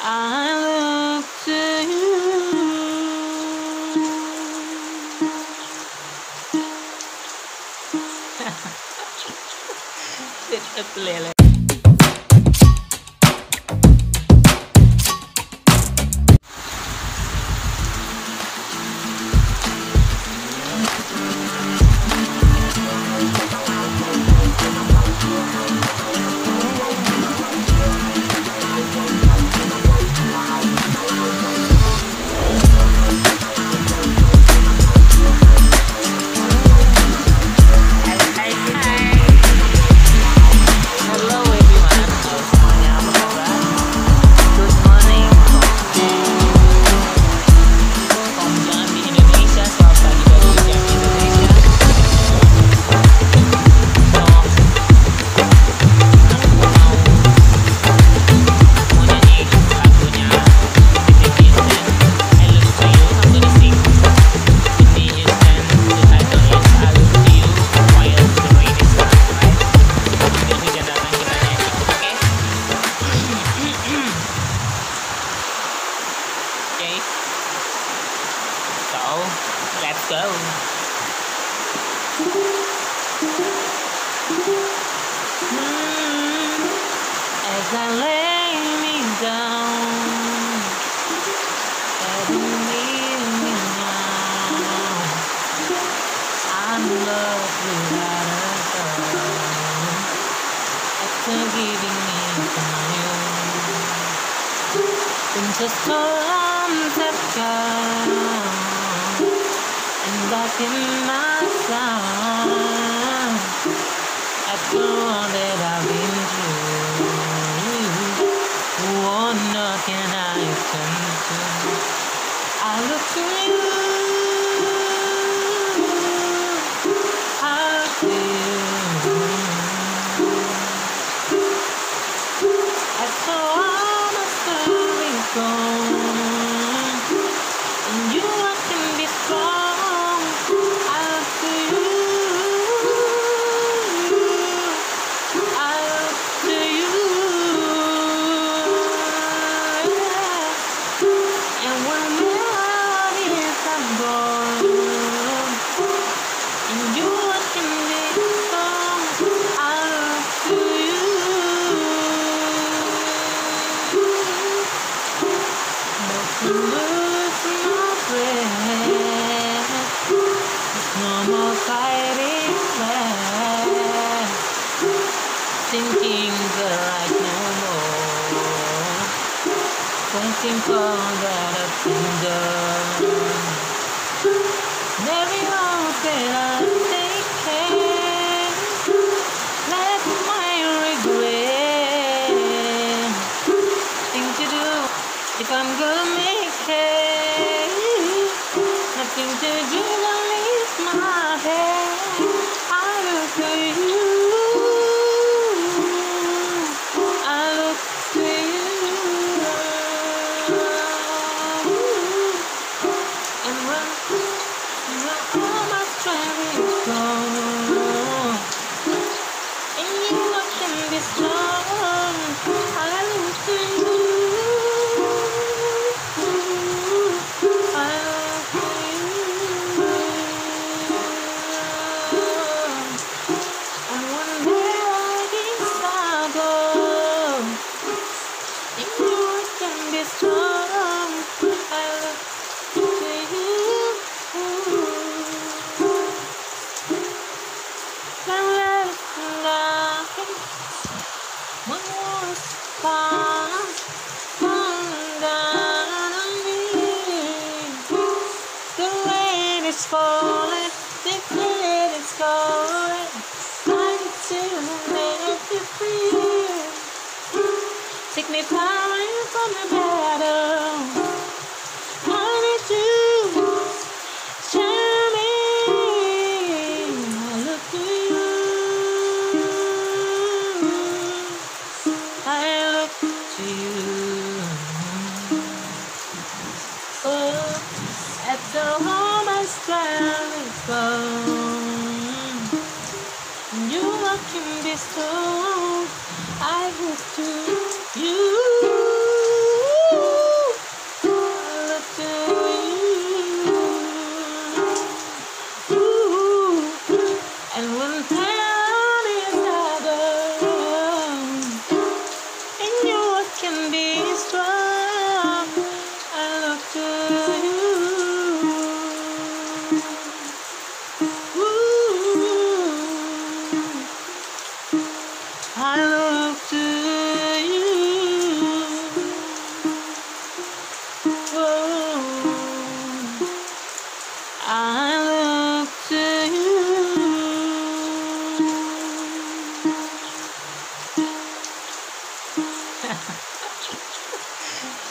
I look to you. Ukulele. Let's go. As I lay me down, letting me now. I'm loved without a doubt. After giving me time, winter storms have come. Back in my side, after all that I've been through, what more can I turn to? I look to you, I look to you. After all my story's gone, and you I can be strong. Thinking that right no more, waiting for that I've been done. Every hope that I take care, let my regret thing to do if I'm gonna make it. Nothing to do but lift my head. I look to you. Falling, the kid is going. I need to make you feel. Take me far away from the battle. I need you. Show me. I look to you. I look to you. Oh, after all my strength is gone, you can be strong. I look to you.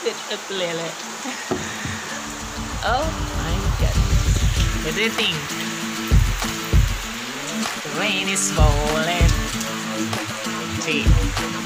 With ukulele. Oh my god. What do you think? The rain is falling. 3,